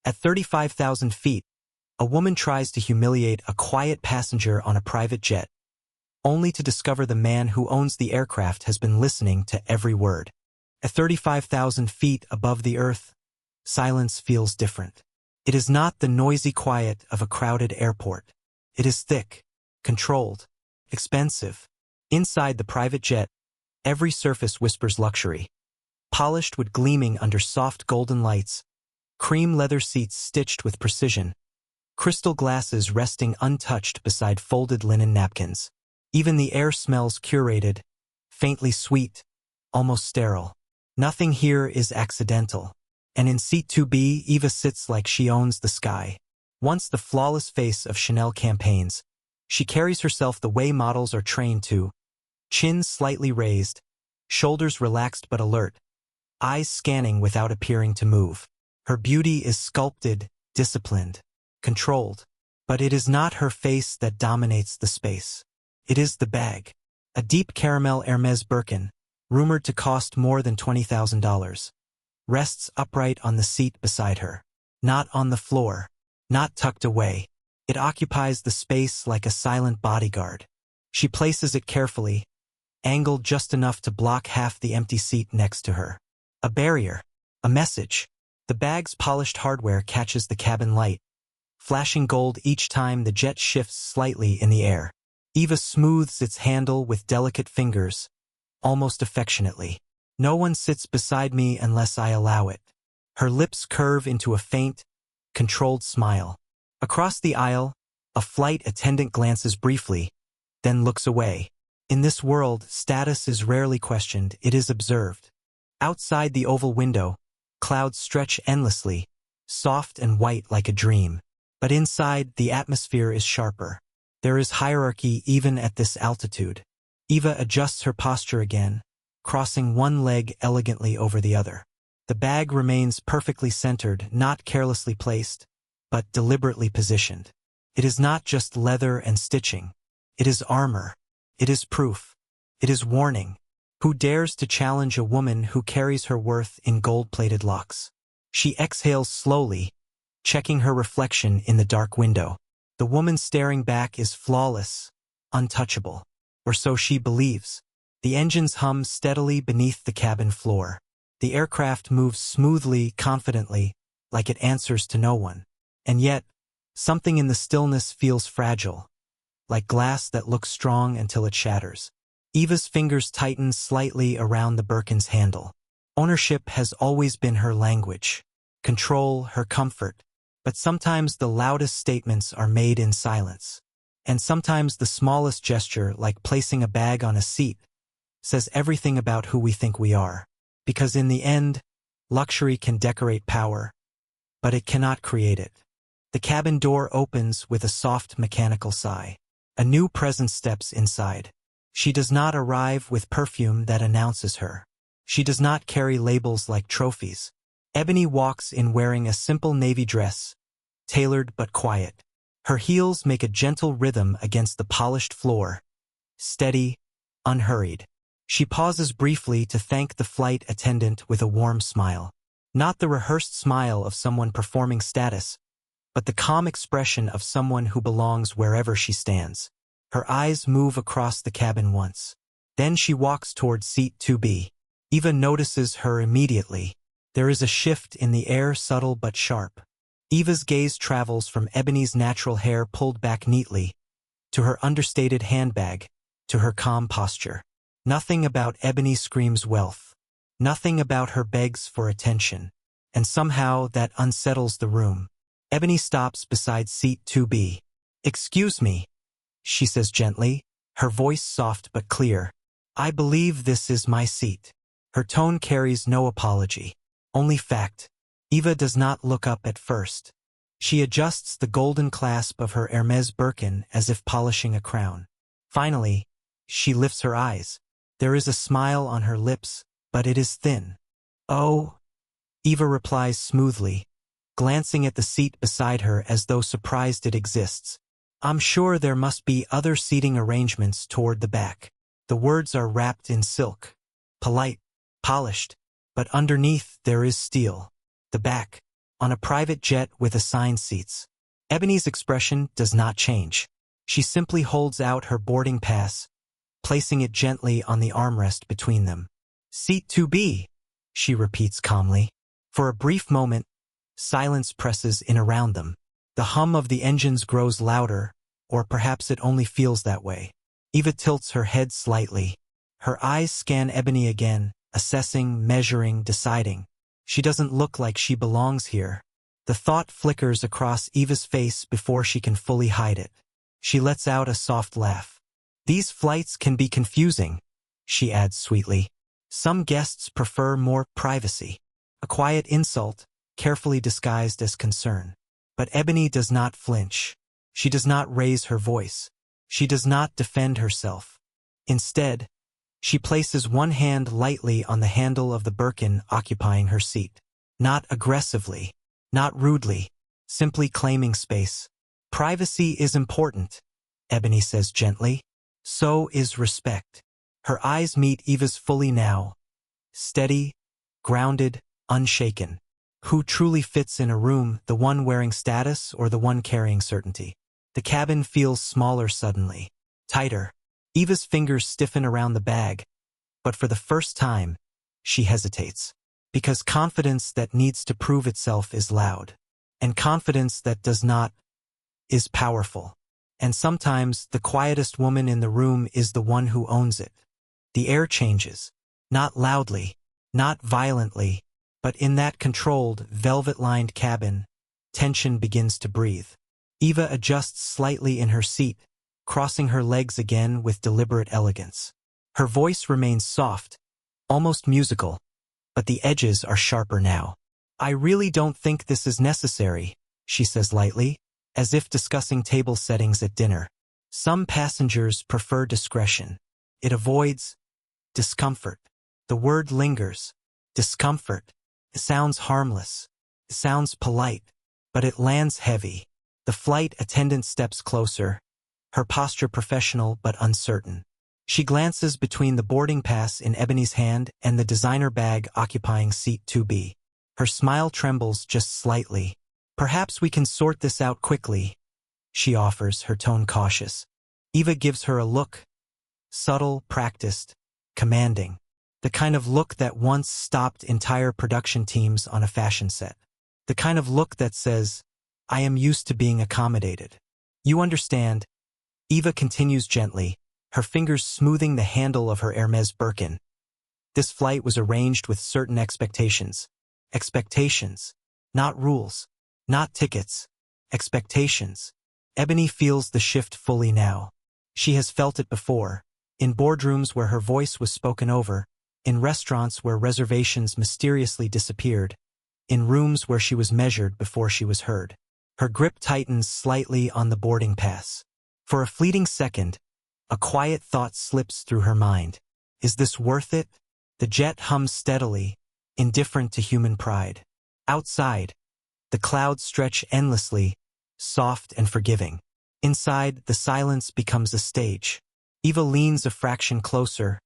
At 35,000 feet, a woman tries to humiliate a quiet passenger on a private jet, only to discover the man who owns the aircraft has been listening to every word. At 35,000 feet above the earth, silence feels different. It is not the noisy quiet of a crowded airport. It is thick, controlled, expensive. Inside the private jet, every surface whispers luxury. Polished wood gleaming under soft golden lights, cream leather seats stitched with precision, crystal glasses resting untouched beside folded linen napkins. Even the air smells curated, faintly sweet, almost sterile. Nothing here is accidental. And in seat 2B, Eva sits like she owns the sky. Once the flawless face of Chanel campaigns, she carries herself the way models are trained to, chin slightly raised, shoulders relaxed but alert, eyes scanning without appearing to move. Her beauty is sculpted, disciplined, controlled. But it is not her face that dominates the space. It is the bag. A deep caramel Hermès Birkin, rumored to cost more than $20,000, rests upright on the seat beside her. Not on the floor, not tucked away. It occupies the space like a silent bodyguard. She places it carefully, angled just enough to block half the empty seat next to her. A barrier, a message. The bag's polished hardware catches the cabin light, flashing gold each time the jet shifts slightly in the air. Eva smooths its handle with delicate fingers, almost affectionately. No one sits beside me unless I allow it. Her lips curve into a faint, controlled smile. Across the aisle, a flight attendant glances briefly, then looks away. In this world, status is rarely questioned, it is observed. Outside the oval window, clouds stretch endlessly, soft and white like a dream. But inside, the atmosphere is sharper. There is hierarchy even at this altitude. Eva adjusts her posture again, crossing one leg elegantly over the other. The bag remains perfectly centered, not carelessly placed, but deliberately positioned. It is not just leather and stitching. It is armor. It is proof. It is warning. Who dares to challenge a woman who carries her worth in gold-plated locks? She exhales slowly, checking her reflection in the dark window. The woman staring back is flawless, untouchable. Or so she believes. The engines hum steadily beneath the cabin floor. The aircraft moves smoothly, confidently, like it answers to no one. And yet, something in the stillness feels fragile, like glass that looks strong until it shatters. Eva's fingers tighten slightly around the Birkin's handle. Ownership has always been her language, control, her comfort. But sometimes the loudest statements are made in silence. And sometimes the smallest gesture, like placing a bag on a seat, says everything about who we think we are. Because in the end, luxury can decorate power, but it cannot create it. The cabin door opens with a soft mechanical sigh. A new presence steps inside. She does not arrive with perfume that announces her. She does not carry labels like trophies. Ebony walks in wearing a simple navy dress, tailored but quiet. Her heels make a gentle rhythm against the polished floor, steady, unhurried. She pauses briefly to thank the flight attendant with a warm smile. Not the rehearsed smile of someone performing status, but the calm expression of someone who belongs wherever she stands. Her eyes move across the cabin once. Then she walks toward seat 2B. Eva notices her immediately. There is a shift in the air, subtle but sharp. Eva's gaze travels from Ebony's natural hair pulled back neatly, to her understated handbag, to her calm posture. Nothing about Ebony screams wealth. Nothing about her begs for attention. And somehow that unsettles the room. Ebony stops beside seat 2B. "Excuse me," she says gently, her voice soft but clear. "I believe this is my seat." Her tone carries no apology, only fact. Eva does not look up at first. She adjusts the golden clasp of her Hermès Birkin as if polishing a crown. Finally, she lifts her eyes. There is a smile on her lips, but it is thin. "Oh," Eva replies smoothly, glancing at the seat beside her as though surprised it exists. "I'm sure there must be other seating arrangements toward the back." The words are wrapped in silk, polite, polished, but underneath there is steel. The back. on a private jet with assigned seats. Ebony's expression does not change. She simply holds out her boarding pass, placing it gently on the armrest between them. "Seat 2B, she repeats calmly. For a brief moment, silence presses in around them. The hum of the engines grows louder, or perhaps it only feels that way. Eva tilts her head slightly. Her eyes scan Ebony again, assessing, measuring, deciding. She doesn't look like she belongs here. The thought flickers across Eva's face before she can fully hide it. She lets out a soft laugh. "These flights can be confusing," she adds sweetly. "Some guests prefer more privacy." A quiet insult, carefully disguised as concern. But Ebony does not flinch. She does not raise her voice. She does not defend herself. Instead, she places one hand lightly on the handle of the Birkin occupying her seat. Not aggressively, not rudely, simply claiming space. "Privacy is important," Ebony says gently. "So is respect." Her eyes meet Eva's fully now. Steady, grounded, unshaken. Who truly fits in a room, the one wearing status or the one carrying certainty? The cabin feels smaller suddenly, tighter. Eva's fingers stiffen around the bag, but for the first time, she hesitates. Because confidence that needs to prove itself is loud, and confidence that does not is powerful. And sometimes the quietest woman in the room is the one who owns it. The air changes, not loudly, not violently, but in that controlled, velvet-lined cabin, tension begins to breathe. Eva adjusts slightly in her seat, crossing her legs again with deliberate elegance. Her voice remains soft, almost musical, but the edges are sharper now. "I really don't think this is necessary," she says lightly, as if discussing table settings at dinner. "Some passengers prefer discretion. It avoids discomfort." The word lingers. Discomfort. It sounds harmless. It sounds polite, but it lands heavy. The flight attendant steps closer, her posture professional but uncertain. She glances between the boarding pass in Ebony's hand and the designer bag occupying seat 2B. Her smile trembles just slightly. "Perhaps we can sort this out quickly," she offers, her tone cautious. Eva gives her a look. Subtle, practiced, commanding. The kind of look that once stopped entire production teams on a fashion set. The kind of look that says, "I am used to being accommodated." "You understand," Eva continues gently, her fingers smoothing the handle of her Hermes Birkin. "This flight was arranged with certain expectations. Expectations. Not rules. Not tickets. Expectations." Ebony feels the shift fully now. She has felt it before, in boardrooms where her voice was spoken over, in restaurants where reservations mysteriously disappeared, in rooms where she was measured before she was heard. Her grip tightens slightly on the boarding pass. For a fleeting second, a quiet thought slips through her mind. Is this worth it? The jet hums steadily, indifferent to human pride. Outside, the clouds stretch endlessly, soft and forgiving. Inside, the silence becomes a stage. Eva leans a fraction closer,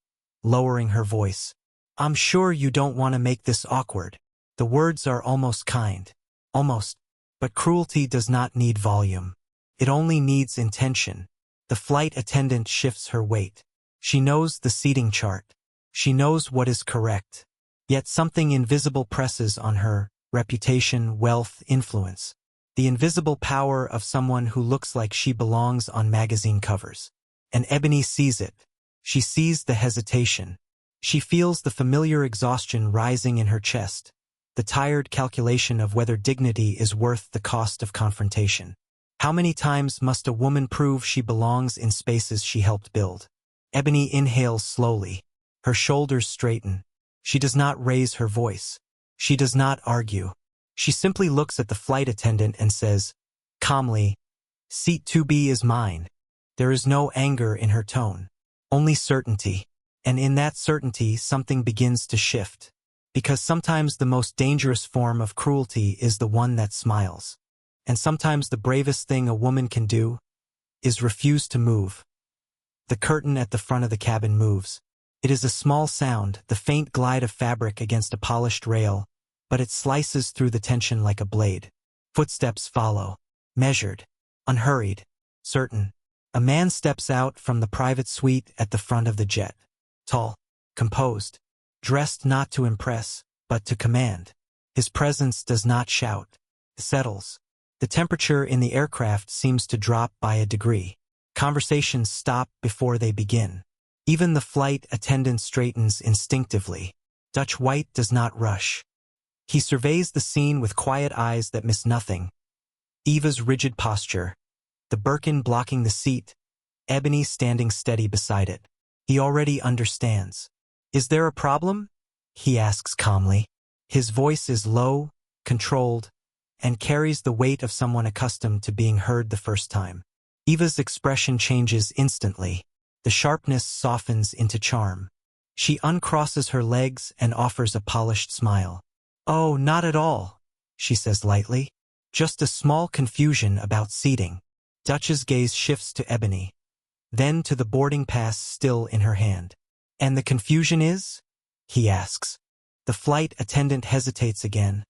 lowering her voice. "I'm sure you don't want to make this awkward." The words are almost kind. Almost. But cruelty does not need volume. It only needs intention. The flight attendant shifts her weight. She knows the seating chart. She knows what is correct. Yet something invisible presses on her: reputation, wealth, influence. The invisible power of someone who looks like she belongs on magazine covers. And Ebony sees it. She sees the hesitation. She feels the familiar exhaustion rising in her chest, the tired calculation of whether dignity is worth the cost of confrontation. How many times must a woman prove she belongs in spaces she helped build? Ebony inhales slowly. Her shoulders straighten. She does not raise her voice. She does not argue. She simply looks at the flight attendant and says, calmly, "Seat 2B is mine." There is no anger in her tone. Only certainty. And in that certainty, something begins to shift. Because sometimes the most dangerous form of cruelty is the one that smiles. And sometimes the bravest thing a woman can do is refuse to move. The curtain at the front of the cabin moves. It is a small sound, the faint glide of fabric against a polished rail, but it slices through the tension like a blade. Footsteps follow, measured, unhurried, certain. A man steps out from the private suite at the front of the jet. Tall, composed, dressed not to impress, but to command. His presence does not shout. It settles. The temperature in the aircraft seems to drop by a degree. Conversations stop before they begin. Even the flight attendant straightens instinctively. Dutch White does not rush. He surveys the scene with quiet eyes that miss nothing. Eva's rigid posture, the Birkin blocking the seat, Ebony standing steady beside it. He already understands. "Is there a problem?" he asks calmly. His voice is low, controlled, and carries the weight of someone accustomed to being heard the first time. Eva's expression changes instantly. The sharpness softens into charm. She uncrosses her legs and offers a polished smile. "Oh, not at all," she says lightly. "Just a small confusion about seating." Dutch's gaze shifts to Ebony, then to the boarding pass still in her hand. "And the confusion is?" he asks. The flight attendant hesitates again,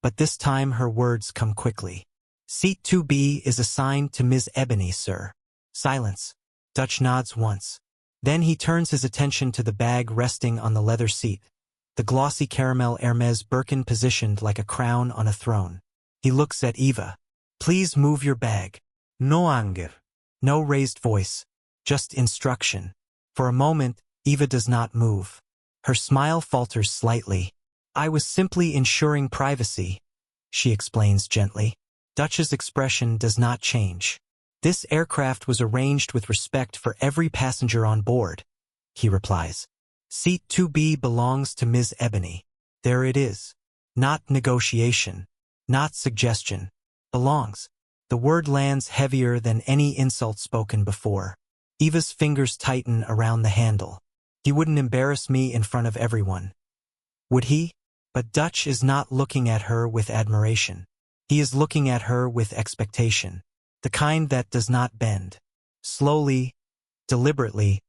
but this time her words come quickly. "Seat 2B is assigned to Ms. Ebony, sir." Silence. Dutch nods once. Then he turns his attention to the bag resting on the leather seat, the glossy caramel Hermes Birkin positioned like a crown on a throne. He looks at Eva. "Please move your bag." No anger. No raised voice. Just instruction. For a moment, Eva does not move. Her smile falters slightly. "I was simply ensuring privacy," she explains gently. Dutch's expression does not change. "This aircraft was arranged with respect for every passenger on board," he replies. "Seat 2B belongs to Ms. Ebony. There it is. Not negotiation. Not suggestion. Belongs." The word lands heavier than any insult spoken before. Eva's fingers tighten around the handle. "He wouldn't embarrass me in front of everyone, would he?" But Dutch is not looking at her with admiration. He is looking at her with expectation, the kind that does not bend. Slowly, deliberately,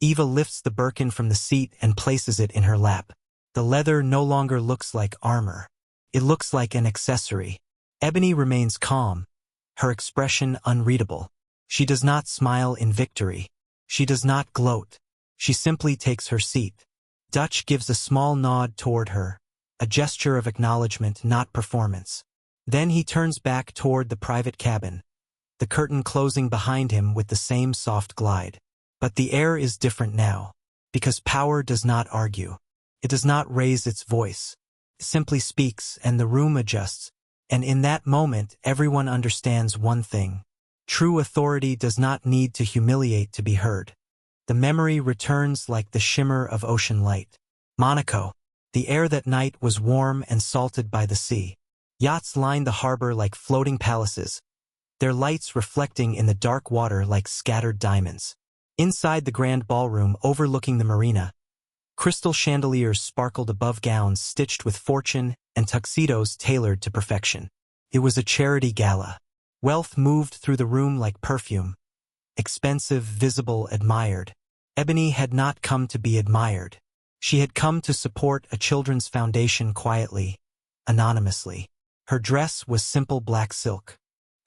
Eva lifts the Birkin from the seat and places it in her lap. The leather no longer looks like armor. It looks like an accessory. Ebony remains calm, her expression unreadable. She does not smile in victory. She does not gloat. She simply takes her seat. Dutch gives a small nod toward her, a gesture of acknowledgement, not performance. Then he turns back toward the private cabin, the curtain closing behind him with the same soft glide. But the air is different now, because power does not argue. It does not raise its voice. It simply speaks, and the room adjusts. And in that moment, everyone understands one thing. True authority does not need to humiliate to be heard. The memory returns like the shimmer of ocean light. Monaco. The air that night was warm and salted by the sea. Yachts lined the harbor like floating palaces, their lights reflecting in the dark water like scattered diamonds. Inside the grand ballroom overlooking the marina, crystal chandeliers sparkled above gowns stitched with fortune and tuxedos tailored to perfection. It was a charity gala. Wealth moved through the room like perfume. Expensive, visible, admired. Ebony had not come to be admired. She had come to support a children's foundation quietly, anonymously. Her dress was simple black silk.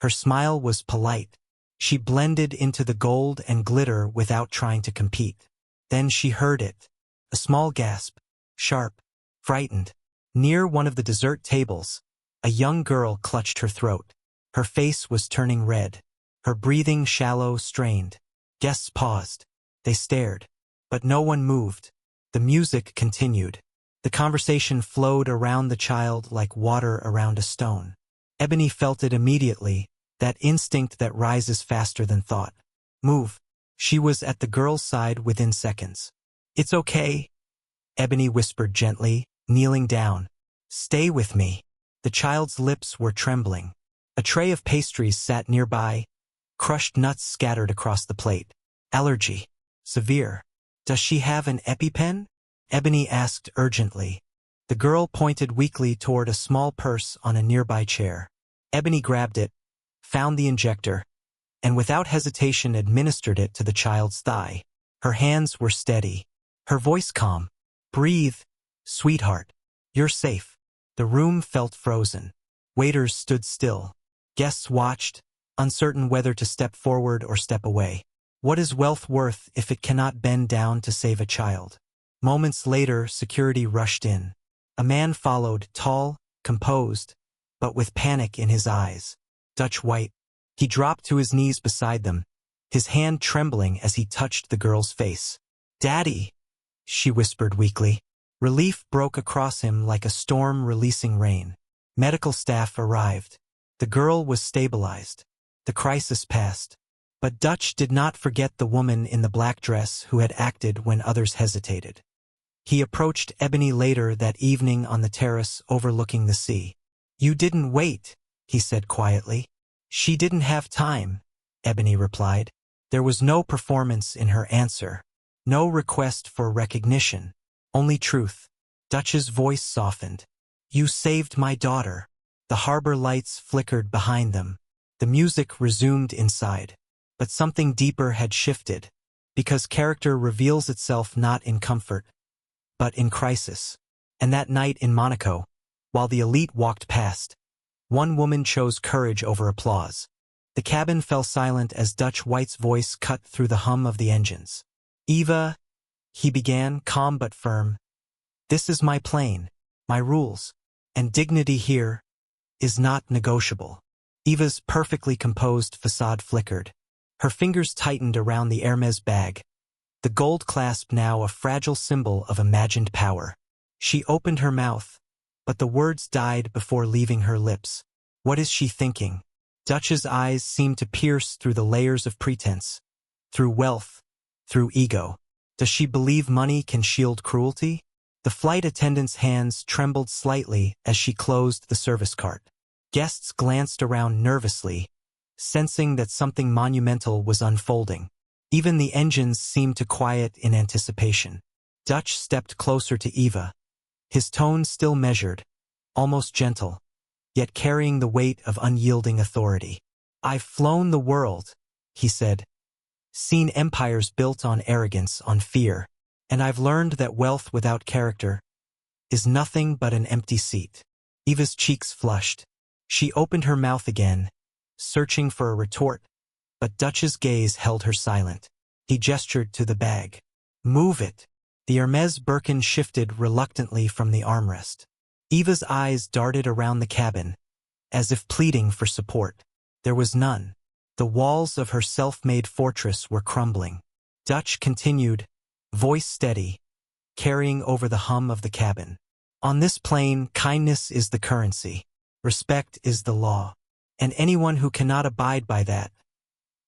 Her smile was polite. She blended into the gold and glitter without trying to compete. Then she heard it. A small gasp, sharp, frightened. Near one of the dessert tables, a young girl clutched her throat. Her face was turning red. Her breathing shallow, strained. Guests paused. They stared. But no one moved. The music continued. The conversation flowed around the child like water around a stone. Ebony felt it immediately, that instinct that rises faster than thought. Move. She was at the girl's side within seconds. "It's okay," Ebony whispered gently, kneeling down. "Stay with me." The child's lips were trembling. A tray of pastries sat nearby, crushed nuts scattered across the plate. "Allergy. Severe. Does she have an EpiPen?" Ebony asked urgently. The girl pointed weakly toward a small purse on a nearby chair. Ebony grabbed it, found the injector, and without hesitation administered it to the child's thigh. Her hands were steady, her voice calm. "Breathe, sweetheart. You're safe." The room felt frozen. Waiters stood still. Guests watched, uncertain whether to step forward or step away. What is wealth worth if it cannot bend down to save a child? Moments later, security rushed in. A man followed, tall, composed, but with panic in his eyes. Dutch White. He dropped to his knees beside them, his hand trembling as he touched the girl's face. "Daddy," she whispered weakly. Relief broke across him like a storm releasing rain. Medical staff arrived. The girl was stabilized. The crisis passed. But Dutch did not forget the woman in the black dress who had acted when others hesitated. He approached Ebony later that evening on the terrace overlooking the sea. "You didn't wait," he said quietly. "She didn't have time," Ebony replied. There was no performance in her answer, no request for recognition, only truth. Dutch's voice softened. "You saved my daughter." The harbor lights flickered behind them. The music resumed inside. But something deeper had shifted, because character reveals itself not in comfort, but in crisis. And that night in Monaco, while the elite walked past, one woman chose courage over applause. The cabin fell silent as Dutch White's voice cut through the hum of the engines. "Eva," he began, calm but firm, "this is my plane, my rules, and dignity here is not negotiable." Eva's perfectly composed facade flickered. Her fingers tightened around the Hermes bag, the gold clasp now a fragile symbol of imagined power. She opened her mouth, but the words died before leaving her lips. What is she thinking? Dutch's eyes seemed to pierce through the layers of pretense, through wealth, through ego. Does she believe money can shield cruelty? The flight attendant's hands trembled slightly as she closed the service cart. Guests glanced around nervously, sensing that something monumental was unfolding. Even the engines seemed to quiet in anticipation. Dutch stepped closer to Eva, his tone still measured, almost gentle, yet carrying the weight of unyielding authority. "I've flown the world," he said, "seen empires built on arrogance, on fear, and I've learned that wealth without character is nothing but an empty seat." Eva's cheeks flushed. She opened her mouth again, searching for a retort, but Dutch's gaze held her silent. He gestured to the bag. "Move it." The Hermes Birkin shifted reluctantly from the armrest. Eva's eyes darted around the cabin, as if pleading for support. There was none. The walls of her self-made fortress were crumbling. Dutch continued, voice steady, carrying over the hum of the cabin. "On this plane, kindness is the currency. Respect is the law. And anyone who cannot abide by that,"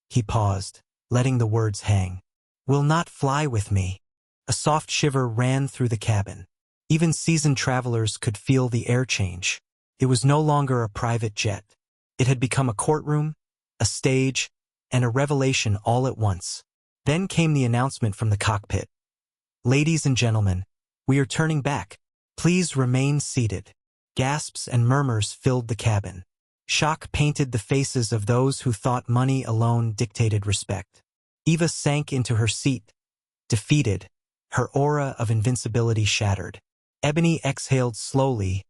he paused, letting the words hang, "will not fly with me." A soft shiver ran through the cabin. Even seasoned travelers could feel the air change. It was no longer a private jet. It had become a courtroom, a stage, and a revelation all at once. Then came the announcement from the cockpit. "Ladies and gentlemen, we are turning back. Please remain seated." Gasps and murmurs filled the cabin. Shock painted the faces of those who thought money alone dictated respect. Eva sank into her seat, defeated, her aura of invincibility shattered. Ebony exhaled slowly,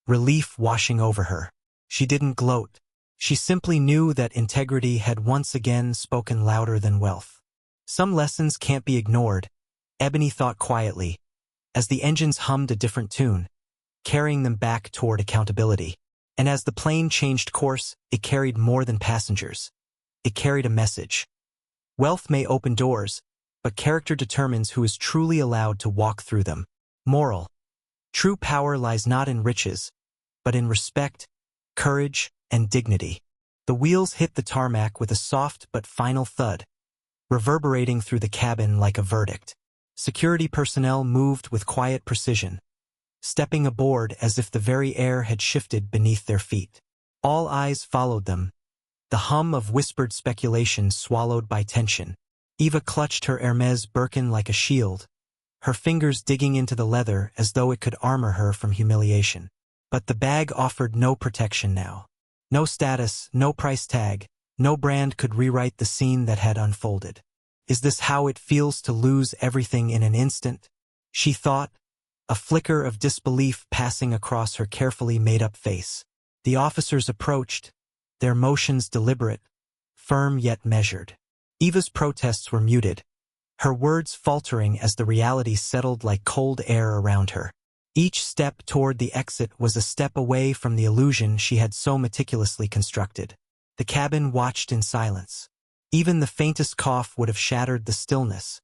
relief washing over her. She didn't gloat. She simply knew that integrity had once again spoken louder than wealth. Some lessons can't be ignored, Ebony thought quietly, as the engines hummed a different tune, carrying them back toward accountability. And as the plane changed course, it carried more than passengers. It carried a message. Wealth may open doors, but character determines who is truly allowed to walk through them. Moral. True power lies not in riches, but in respect, courage, and dignity. The wheels hit the tarmac with a soft but final thud, reverberating through the cabin like a verdict. Security personnel moved with quiet precision, stepping aboard as if the very air had shifted beneath their feet. All eyes followed them, the hum of whispered speculation swallowed by tension. Eva clutched her Hermes Birkin like a shield, her fingers digging into the leather as though it could armor her from humiliation. But the bag offered no protection now. No status, no price tag, no brand could rewrite the scene that had unfolded. Is this how it feels to lose everything in an instant? She thought, a flicker of disbelief passing across her carefully made-up face. The officers approached, their motions deliberate, firm yet measured. Eva's protests were muted, her words faltering as the reality settled like cold air around her. Each step toward the exit was a step away from the illusion she had so meticulously constructed. The cabin watched in silence. Even the faintest cough would have shattered the stillness,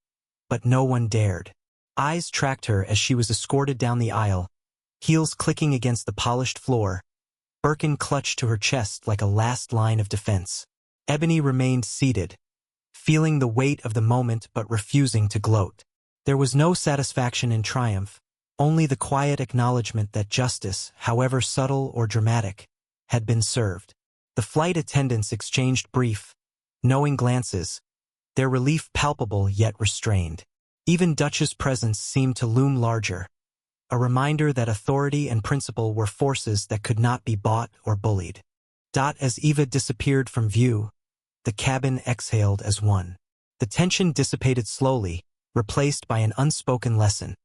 but no one dared. Eyes tracked her as she was escorted down the aisle, heels clicking against the polished floor, Birkin clutched to her chest like a last line of defense. Ebony remained seated, feeling the weight of the moment but refusing to gloat. There was no satisfaction in triumph, only the quiet acknowledgement that justice, however subtle or dramatic, had been served. The flight attendants exchanged brief, knowing glances, their relief palpable yet restrained. Even Dutch's presence seemed to loom larger, a reminder that authority and principle were forces that could not be bought or bullied. As Eva disappeared from view, the cabin exhaled as one. The tension dissipated slowly, replaced by an unspoken lesson.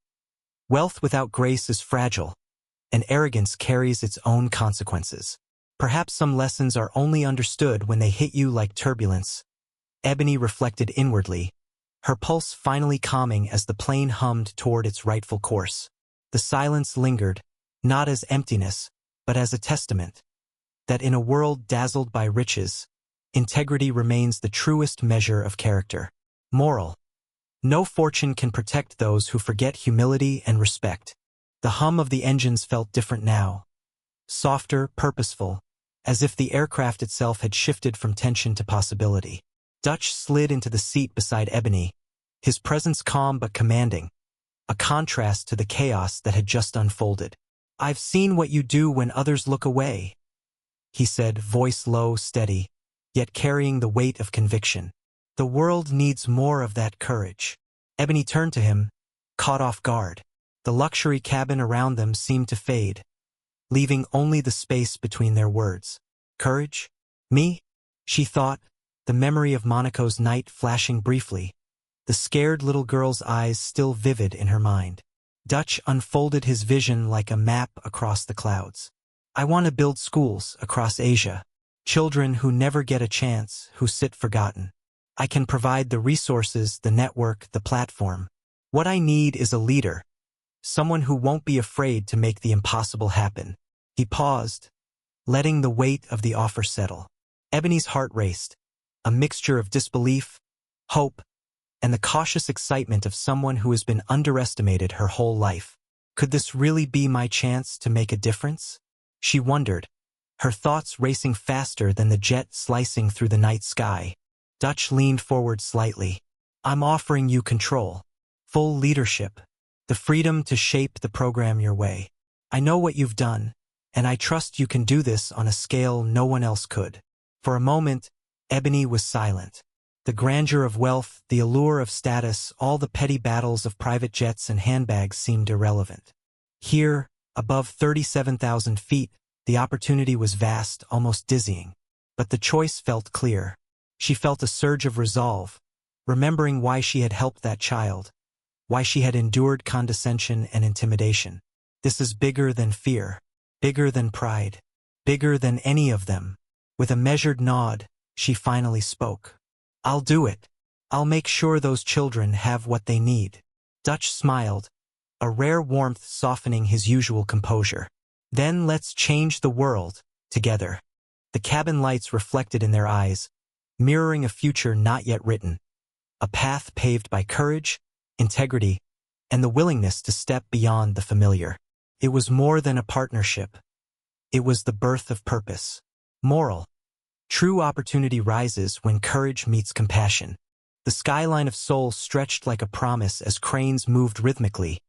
Wealth without grace is fragile, and arrogance carries its own consequences. Perhaps some lessons are only understood when they hit you like turbulence. Ebony reflected inwardly, her pulse finally calming as the plane hummed toward its rightful course. The silence lingered, not as emptiness, but as a testament that in a world dazzled by riches, integrity remains the truest measure of character. Moral: no fortune can protect those who forget humility and respect. The hum of the engines felt different now, softer, purposeful, as if the aircraft itself had shifted from tension to possibility. Dutch slid into the seat beside Ebony, his presence calm but commanding, a contrast to the chaos that had just unfolded. "I've seen what you do when others look away," he said, voice low, steady, yet carrying the weight of conviction. "The world needs more of that courage." Ebony turned to him, caught off guard. The luxury cabin around them seemed to fade, leaving only the space between their words. "Courage? Me?" she thought, the memory of Monaco's night flashing briefly, the scared little girl's eyes still vivid in her mind. Dutch unfolded his vision like a map across the clouds. "I want to build schools across Asia. Children who never get a chance, who sit forgotten. I can provide the resources, the network, the platform. What I need is a leader, someone who won't be afraid to make the impossible happen." He paused, letting the weight of the offer settle. Ebony's heart raced, a mixture of disbelief, hope, and the cautious excitement of someone who has been underestimated her whole life. Could this really be my chance to make a difference? She wondered, her thoughts racing faster than the jet slicing through the night sky. Dutch leaned forward slightly. "I'm offering you control, full leadership, the freedom to shape the program your way. I know what you've done, and I trust you can do this on a scale no one else could." For a moment, Ebony was silent. The grandeur of wealth, the allure of status, all the petty battles of private jets and handbags seemed irrelevant. Here, above 37,000 feet, the opportunity was vast, almost dizzying. But the choice felt clear. She felt a surge of resolve, remembering why she had helped that child, why she had endured condescension and intimidation. This is bigger than fear, bigger than pride, bigger than any of them. With a measured nod, she finally spoke. "I'll do it. I'll make sure those children have what they need." Dutch smiled, a rare warmth softening his usual composure. "Then let's change the world, together." The cabin lights reflected in their eyes, mirroring a future not yet written, a path paved by courage, integrity, and the willingness to step beyond the familiar. It was more than a partnership. It was the birth of purpose. Moral: true opportunity rises when courage meets compassion. The skyline of Seoul stretched like a promise as cranes moved rhythmically,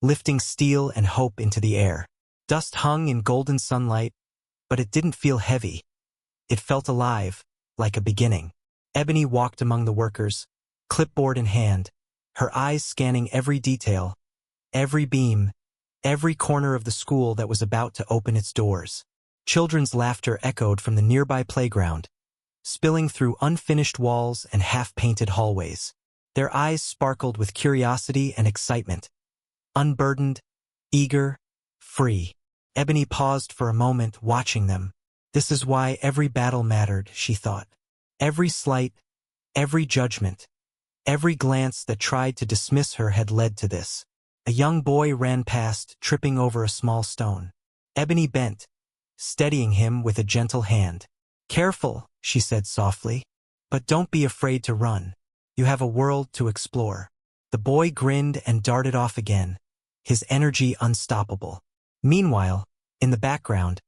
lifting steel and hope into the air. Dust hung in golden sunlight, but it didn't feel heavy. It felt alive, like a beginning. Ebony walked among the workers, clipboard in hand, her eyes scanning every detail, every beam, every corner of the school that was about to open its doors. Children's laughter echoed from the nearby playground, spilling through unfinished walls and half-painted hallways. Their eyes sparkled with curiosity and excitement, unburdened, eager, free. Ebony paused for a moment, watching them. This is why every battle mattered, she thought. Every slight, every judgment, every glance that tried to dismiss her had led to this. A young boy ran past, tripping over a small stone. Ebony bent, steadying him with a gentle hand. "Careful," she said softly. "But don't be afraid to run. You have a world to explore." The boy grinned and darted off again, his energy unstoppable. Meanwhile, in the background,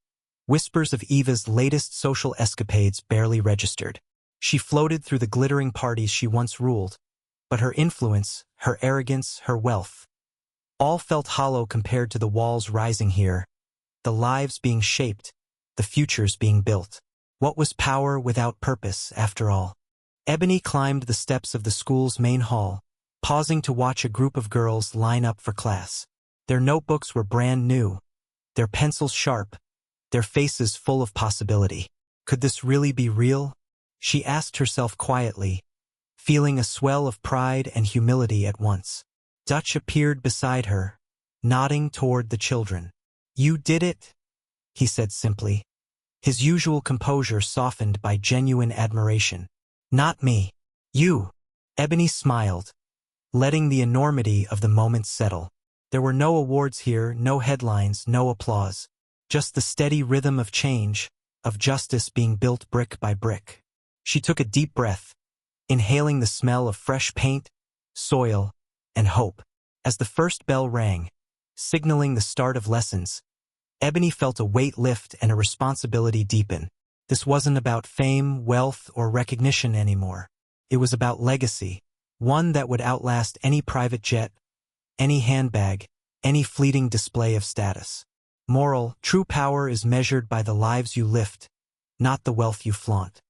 whispers of Eva's latest social escapades barely registered. She floated through the glittering parties she once ruled, but her influence, her arrogance, her wealth, all felt hollow compared to the walls rising here, the lives being shaped, the futures being built. What was power without purpose, after all? Ebony climbed the steps of the school's main hall, pausing to watch a group of girls line up for class. Their notebooks were brand new, their pencils sharp, their faces full of possibility. Could this really be real? She asked herself quietly, feeling a swell of pride and humility at once. Dutch appeared beside her, nodding toward the children. "You did it," he said simply, his usual composure softened by genuine admiration. "Not me. You." Ebony smiled, letting the enormity of the moment settle. There were no awards here, no headlines, no applause. Just the steady rhythm of change, of justice being built brick by brick. She took a deep breath, inhaling the smell of fresh paint, soil, and hope. As the first bell rang, signaling the start of lessons, Ebony felt a weight lift and a responsibility deepen. This wasn't about fame, wealth, or recognition anymore. It was about legacy, one that would outlast any private jet, any handbag, any fleeting display of status. Moral: true power is measured by the lives you lift, not the wealth you flaunt.